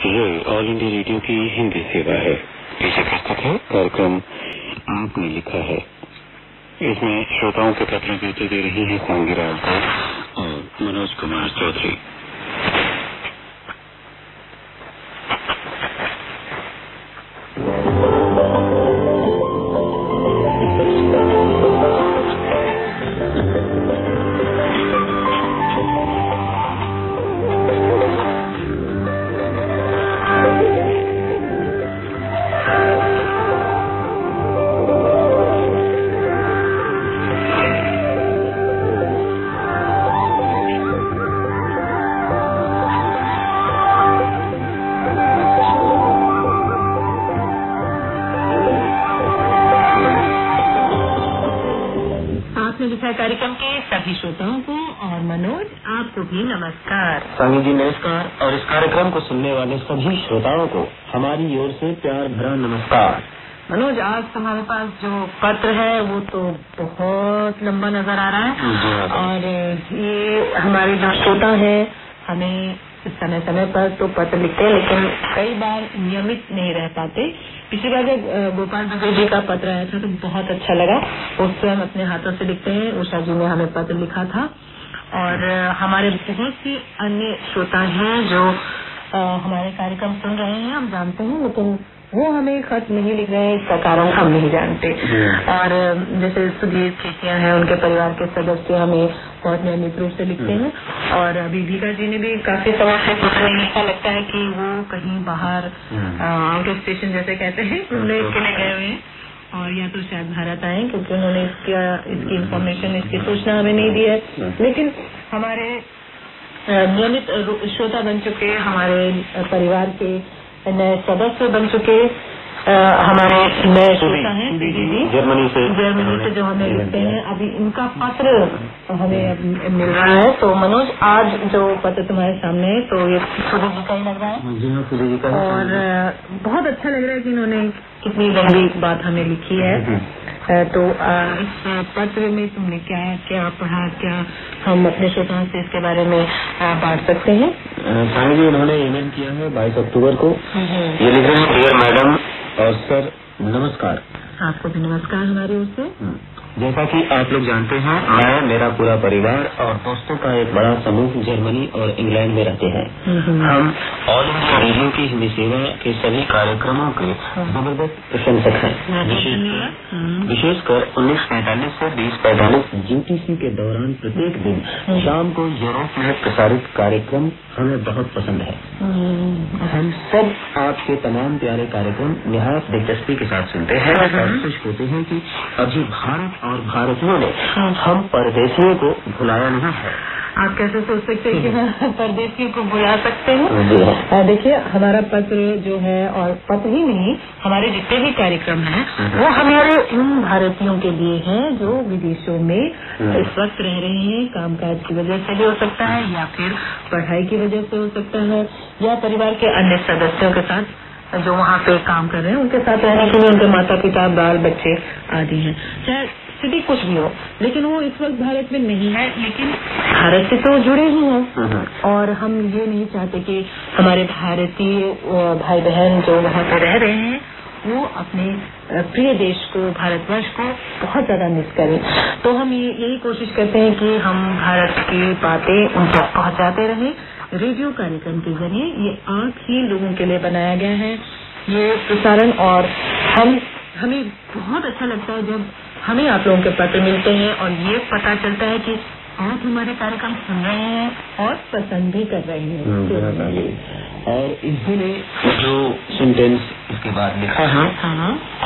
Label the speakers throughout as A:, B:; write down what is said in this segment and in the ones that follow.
A: ये all India radio की हिंदी सेवा है। इसे प्रस्तुत है कार्यक्रम आपने लिखा है। इसमें श्रोताओं के पत्र के उत्तर दे रही है सांगिरा और मनोज कुमार चौधरी।
B: कार्यक्रम के सभी श्रोताओं को और मनोज आपको भी नमस्कार।
C: सांगी जी नमस्कार, और इस कार्यक्रम को सुनने वाले सभी श्रोताओं को हमारी ओर से प्यार भरा नमस्कार।
B: मनोज, आज हमारे पास जो पत्र है वो तो बहुत लंबा नजर आ रहा है और ये हमारे जो श्रोता है हमें समय समय पर तो पत्र लिखते हैं, लेकिन कई बार नियमित नहीं रह पाते। पिछली बार जब गोपाल दुबे जी का पत्र आया था तो बहुत अच्छा लगा। उस स्वयं अपने हाथों से लिखते हैं। उषा जी ने हमें पत्र लिखा था और हमारे बहुत सी अन्य श्रोता हैं जो हमारे कार्यक्रम सुन रहे हैं, हम जानते हैं, लेकिन वो हमें खत नहीं लिख रहे हैं, इसका कारण हम नहीं जानते। और जैसे सुधीर खेतिया हैं, उनके परिवार के सदस्य हमें बहुत नियमित रूप से लिखते हैं। और अभी भीगा जी ने भी काफी समय से पत्र नहीं लिखा। लगता है कि वो कहीं बाहर आउट ऑफ स्टेशन जैसे कहते हैं घूमने के लिए गए हुए हैं, और या तो शायद भारत आए, क्योंकि उन्होंने इसकी इंफॉर्मेशन, इसकी सूचना हमें नहीं दी है। लेकिन हमारे नियमित श्रोता बन चुके, हमारे परिवार के नए सदस्य बन चुके हमारे नए श्रोता हैं
C: जर्मनी से
B: जो हमें लिखते हैं, अभी इनका पत्र हमें मिल रहा है। तो मनोज, आज जो पत्र तुम्हारे सामने है तो ये सुधीर जी का ही लग रहा है।
C: जी हाँ, सुधीर जी का।
B: और बहुत अच्छा लग रहा है कि इन्होंने कितनी लंबी बात हमें लिखी है। तो इस पत्र में तुमने क्या क्या पढ़ा, क्या हम अपने श्रोताओं से इसके बारे में बांट सकते हैं?
C: सांगी जी, उन्होंने ईमेल किया है 22 अक्टूबर को। ये लिख रहे हैं, डियर मैडम और सर नमस्कार।
B: आपको भी नमस्कार हमारी ओर से।
C: जैसा कि आप लोग जानते हैं, मैं, मेरा पूरा परिवार और दोस्तों का एक बड़ा समूह जर्मनी और इंग्लैंड में रहते हैं। हम ऑल इंडिया रेडियो की हिंदी सेवा के सभी कार्यक्रमों के जबरदस्त प्रशंसक हैं। विशेषकर 1945 से 2045 यूटीसी के दौरान प्रत्येक दिन शाम को यूरोप में प्रसारित कार्यक्रम हमें बहुत पसंद है। हम सब आपके तमाम प्यारे कार्यक्रम निहायत दिलचस्पी के साथ सुनते हैं और खुश होते हैं कि अभी भारत और भारतीयों ने हम परदेशियों को भुलाया नहीं है।
B: आप कैसे सोच सकते हैं कि हम परदेशियों को भुला सकते हैं? देखिए, हमारा पत्र जो है, और पत्र ही नहीं, हमारे जितने भी कार्यक्रम हैं वो हमारे उन भारतीयों के लिए हैं जो विदेशों में इस वक्त रह रहे हैं। कामकाज की वजह से भी हो सकता है, या फिर पढ़ाई की वजह से हो सकता है, या परिवार के अन्य सदस्यों के साथ जो वहाँ पे काम कर रहे हैं उनके साथ रहने के लिए उनके माता पिता, बाल बच्चे आदि हैं। चाहे स्थिति कुछ भी हो, लेकिन वो इस वक्त भारत में नहीं है, लेकिन भारत से तो जुड़े ही हैं। और हम ये नहीं चाहते कि हमारे भारतीय भाई बहन जो वहाँ पे रह रहे हैं वो अपने प्रिय देश को, भारतवर्ष को बहुत ज्यादा मिस करें। तो हम यही कोशिश करते हैं कि हम भारत की बातें उन तक पहुँचाते रहें। रेडियो कार्यक्रम के जरिए ये आप ही लोगों के लिए बनाया गया है ये प्रसारण, और हमें बहुत अच्छा लगता है जब हमें आप लोगों के पत्र मिलते हैं और ये पता चलता है कि आप हमारे कार्यक्रम सुन रहे हैं और पसंद भी कर रहे हैं।
C: और इन्होंने जो सेंटेंस इसके बाद लिखा है,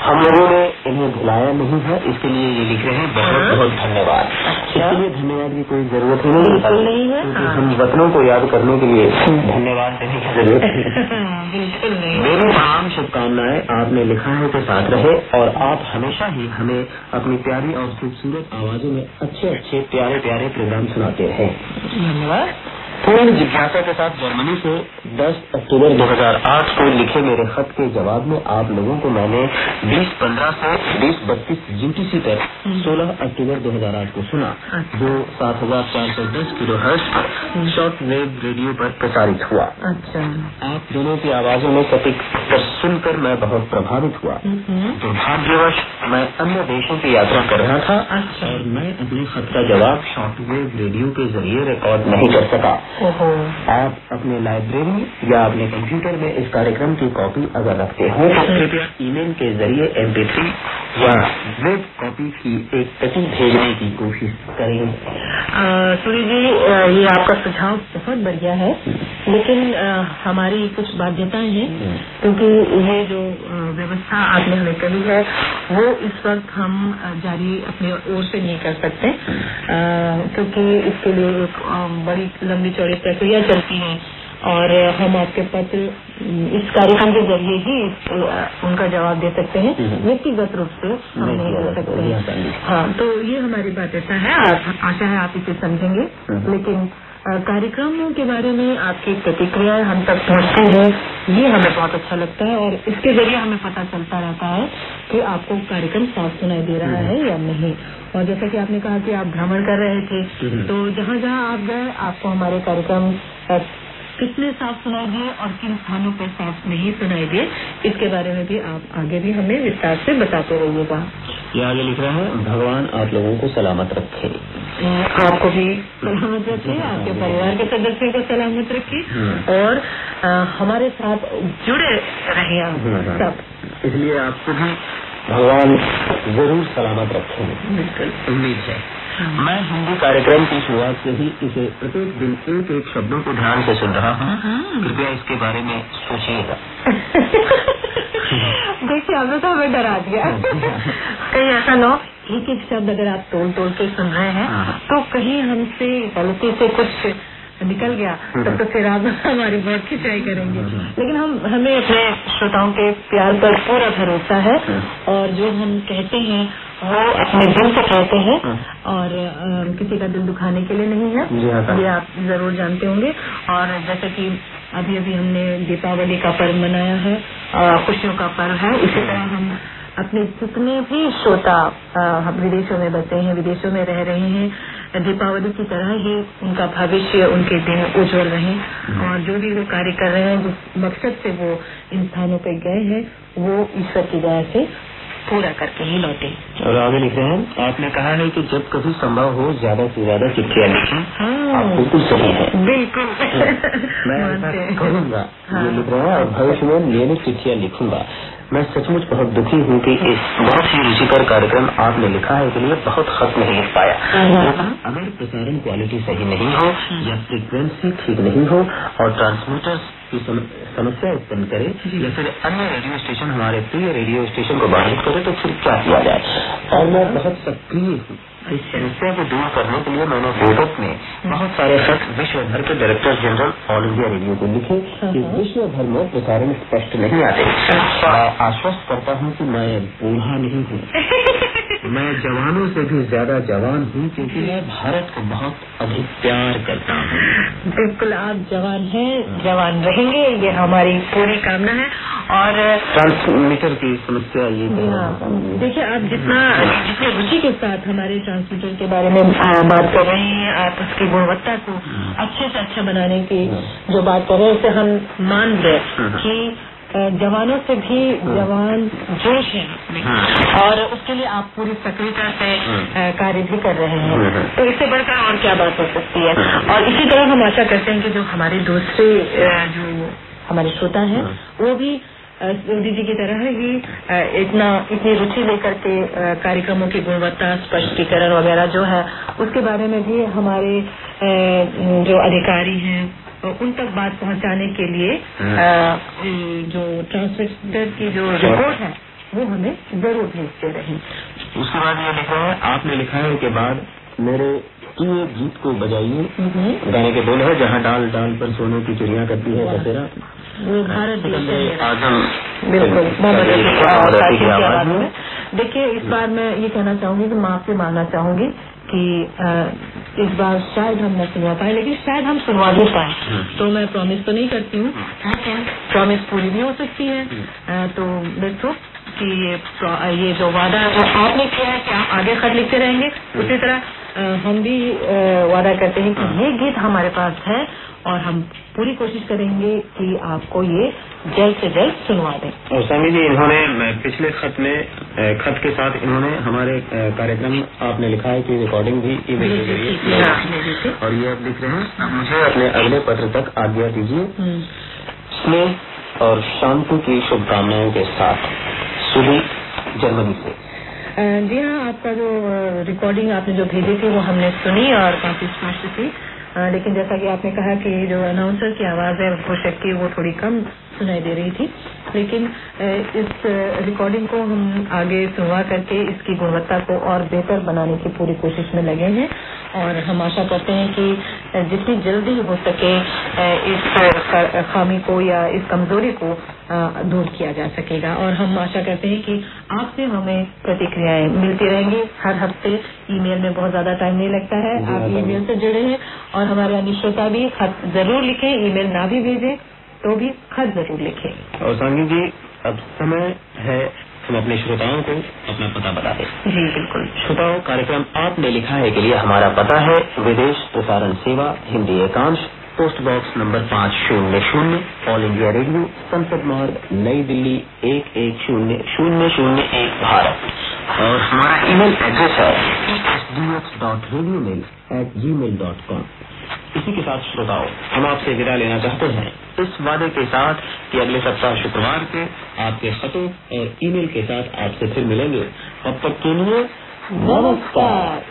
C: हम लोगों ने इन्हें भुलाया नहीं है, इसके लिए ये लिख रहे हैं बहुत बहुत धन्यवाद। इसके लिए धन्यवाद की कोई जरूरत ही नहीं है, क्योंकि हम वतनों को याद करने के लिए धन्यवाद देने की जरूरत
B: बिल्कुल नहीं।
C: मेरी तमाम शुभकामनाएं आपने लिखा है के साथ रहे, और आप हमेशा ही हमें अपनी प्यारी और खूबसूरत आवाजों में अच्छे अच्छे प्यारे प्यारे प्रोग्राम सुनाते रहे।
B: धन्यवाद।
C: पूर्ण जिज्ञासा के साथ जर्मनी से 10 अक्टूबर 2008 को लिखे मेरे खत के जवाब में आप लोगों को मैंने 20:15 से 20:32 UTC तक 16 अक्टूबर 2008 को सुना, जो 7410 किलोहर्ट्ज पर शॉर्ट वेव रेडियो पर प्रसारित हुआ।
B: अच्छा।
C: आप दोनों की आवाजों में सटीक उत्तर सुनकर मैं बहुत प्रभावित हुआ। दुर्भाग्यवश मैं अन्य देशों की यात्रा कर रहा था और मैं अपने खत का जवाब शॉर्ट वेव रेडियो के जरिए रिकॉर्ड नहीं कर सका। आप अपने लाइब्रेरी या अपने कंप्यूटर में इस कार्यक्रम की कॉपी अगर रखते हो तो कृपया ईमेल के जरिए MP3 या वेब कॉपी की एक प्रति भेजने की कोशिश करें।
B: सूर्य जी, ये आपका सुझाव बहुत बढ़िया है, लेकिन हमारी कुछ बाध्यताएं हैं, क्योंकि ये जो व्यवस्था आपने हमें कही है वो इस वक्त हम जारी अपने ओर से नहीं कर सकते, क्योंकि इसके लिए एक बड़ी लंबी चौड़ी प्रक्रिया चलती है और हम आपके पत्र इस कार्यक्रम के जरिए ही उनका जवाब दे सकते हैं, व्यक्तिगत रूप से हम नहीं कर सकते। हाँ, तो ये हमारी बाध्यता है। आशा है आप इसे समझेंगे, लेकिन कार्यक्रमों के बारे में आपकी प्रतिक्रियाएं हम तक पहुंचती है, ये हमें बहुत अच्छा लगता है और इसके जरिए हमें पता चलता रहता है कि आपको कार्यक्रम साफ सुनाई दे रहा है या नहीं। और जैसा कि आपने कहा कि आप भ्रमण कर रहे थे, तो जहाँ जहाँ आप गए आपको हमारे कार्यक्रम कितने साफ सुनाई दिए और किन स्थानों पर साफ नहीं सुनाई दिए, इसके बारे में भी आप आगे भी हमें विस्तार से बताते रहिएगा।
C: ये आगे लिख रहा है, भगवान आप लोगों को सलामत रखे।
B: आपको भी सलामत रखे, आपके परिवार के सदस्यों को सलामत रखे और हमारे साथ जुड़े रहे आप सब।
C: इसलिए आपको भी भगवान जरूर सलामत रखेंगे, बिल्कुल उम्मीद है। मैं हिंदी कार्यक्रम की शुरुआत से ही इसे प्रत्येक दिन एक एक शब्दों को ध्यान से सुन रहा हूँ, कृपया इसके बारे में सोचिएगा।
B: देखिए, अब तो हमें डरा दिया। कहीं ऐसा ना एक एक शब्द अगर आप तोड़ के सुन रहे हैं तो कहीं हमसे गलती से कुछ निकल गया तब तो फिर आप हमारी बहुत खिंचाई करेंगे। लेकिन हमें अपने श्रोताओं के प्यार पर पूरा भरोसा है और जो हम कहते हैं वो अपने दिल से कहते हैं और किसी का दिल दुखाने के लिए नहीं है, ये आप जरूर जानते होंगे। और जैसे कि अभी हमने दीपावली का पर्व मनाया है, खुशियों का पर्व है, इसी तरह हम अपने जितने भी श्रोता विदेशों में बसे हैं, विदेशों में रह रहे हैं, दीपावली की तरह ही उनका भविष्य, उनके दिन उज्जवल रहे और जो भी वो कार्य कर रहे हैं, जिस मकसद से वो इन स्थानों पर गए हैं, वो ईश्वर की दया से पूरा करके ही लौटे।
C: और आगे लिख रहे हैं, आपने कहा है कि जब कभी संभव हो ज्यादा से ज्यादा चिट्ठियाँ लिखें। आप बिल्कुल सही है,
B: बिल्कुल
C: मैं ऐसा करूँगा। ये लिख रहे हैं और भविष्य में नियमित चिट्ठियाँ लिखूंगा। मैं सचमुच बहुत दुखी हूँ कि इस बहुत ही रुचिकर कार्यक्रम आपने लिखा है के लिए बहुत खत नहीं लिख पाया। अगर प्रसारण क्वालिटी सही नहीं हो या फ्रीक्वेंसी ठीक नहीं हो और ट्रांसमीटर्स की समस्या उत्पन्न करे या फिर अन्य रेडियो स्टेशन हमारे प्रिय रेडियो स्टेशन को बाधित करे तो फिर क्या किया जाए। और मैं बहुत सक्रिय हूँ इस समस्या को दूर करने के लिए। मैंने विगत में बहुत सारे खत विश्व भर के director general all India radio को लिखे कि विश्व भर में प्रसारण स्पष्ट नहीं आते। मैं आश्वस्त करता हूँ कि मैं बूढ़ा नहीं हूँ, मैं जवानों से भी ज्यादा जवान हूँ, क्योंकि मैं भारत को बहुत अधिक प्यार करता हूँ।
B: बिल्कुल, आप जवान हैं, जवान रहेंगे, ये हमारी पूरी कामना है। और
C: ट्रांसमीटर की समस्या ये
B: देखिए, आप जितने रुचि के साथ हमारे ट्रांसमीटर के बारे में बात कर रहे हैं, आप उसकी गुणवत्ता को अच्छे से अच्छा बनाने की जो बात कर रहे हैं, उसे हम मान रहे कि जवानों से भी जवान जोश है और उसके लिए आप पूरी सक्रियता से कार्य भी कर रहे हैं, तो इससे बढ़कर और क्या बात हो सकती है। और इसी तरह हम आशा करते हैं कि जो हमारे दूसरे जो हमारे श्रोता हैं वो भी दीदी की तरह ही इतनी रुचि लेकर के कार्यक्रमों की गुणवत्ता, स्पष्टीकरण वगैरह जो है उसके बारे में भी हमारे जो अधिकारी हैं उन तक बात पहुंचाने के लिए जो ट्रांसमीटर की जो रिपोर्ट है वो हमें जरूर भेजते रहें।
C: उसके बाद ये लिखा है, आपने लिखा है के बाद मेरे प्रिय गीत को बजाइए। गाने के बोल है, जहाँ डाल डाल पर सोने की चिड़िया करती है बसेरा,
B: वो भारत
C: आजम
B: बिल्कुल मोहम्मद। देखिए, इस बार मैं ये कहना चाहूंगी कि माफी मांगना चाहूंगी कि इस बार शायद हम न सुनवा पाए, लेकिन शायद हम सुनवा भी पाए। तो मैं प्रॉमिस तो नहीं करती हूँ, प्रॉमिस पूरी भी हो सकती है। तो देखो कि ये जो वादा आपने किया है कि आप आगे खत लिखते रहेंगे, उसी तरह हम भी वादा करते हैं कि ये गीत हमारे पास है और हम पूरी कोशिश करेंगे कि आपको ये जल्द से जल्द सुनवा दें।
C: और स्वामी जी, इन्होंने पिछले खत में खत के साथ इन्होंने हमारे कार्यक्रम आपने लिखा है कि रिकॉर्डिंग भी ईमेल के जरिए, और ये आप लिख रहे हैं, मुझे अपने अगले पत्र तक आज्ञा दीजिए। स्नेह और शांति की शुभकामनाओं के साथ सुधी, जर्मनी से।
B: जी हाँ, आपका जो रिकॉर्डिंग आपने जो भेजी थी वो हमने सुनी और काफी स्पष्ट थी, लेकिन जैसा कि आपने कहा कि जो अनाउंसर की आवाज है वो शक्की वो थोड़ी कम सुनाई दे रही थी, लेकिन इस रिकॉर्डिंग को हम आगे सुनवा करके इसकी गुणवत्ता को और बेहतर बनाने की पूरी कोशिश में लगे हैं और हम आशा करते हैं कि जितनी जल्दी हो सके इस खामी को या इस कमजोरी को दूर किया जा सकेगा। और हम आशा करते हैं कि आपसे हमें प्रतिक्रियाएं मिलती रहेंगी हर हफ्ते। ईमेल में बहुत ज्यादा टाइम नहीं लगता है, आप ईमेल से जुड़े हैं और हमारे अन्य श्रोता भी खत जरूर लिखें, ईमेल ना भी भेजें तो भी खत जरूर लिखें।
C: और सांगी जी, अब समय है हम अपने श्रोताओं को अपना पता बता दें।
B: जी बिल्कुल।
C: श्रोताओं, कार्यक्रम आपने लिखा है के लिए हमारा पता है विदेश प्रसारण सेवा, हिंदी एकांश, post box number 500, all India radio, Sansad Marg, नई दिल्ली 110001 भारत। और हमारा ईमेल एड्रेस है sdh.radiomail@gmail.com। इसी के साथ श्रोताओं, हम आपसे विदा लेना चाहते हैं इस वादे के साथ कि अगले सप्ताह शुक्रवार को आपके खतों और ईमेल के साथ आपसे फिर मिलेंगे। तब तक के लिए नमस्कार।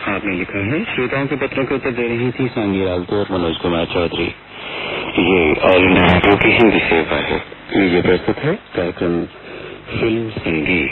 A: आपने लिखा है, श्रोताओं के पत्रों के उत्तर दे रही थी सांगी राजदो और मनोज कुमार चौधरी। ये ऑल इंडिया रेडियो की हिंदी सेवा है। ये प्रस्तुत है कार्यक्रम फिल्म संगीत।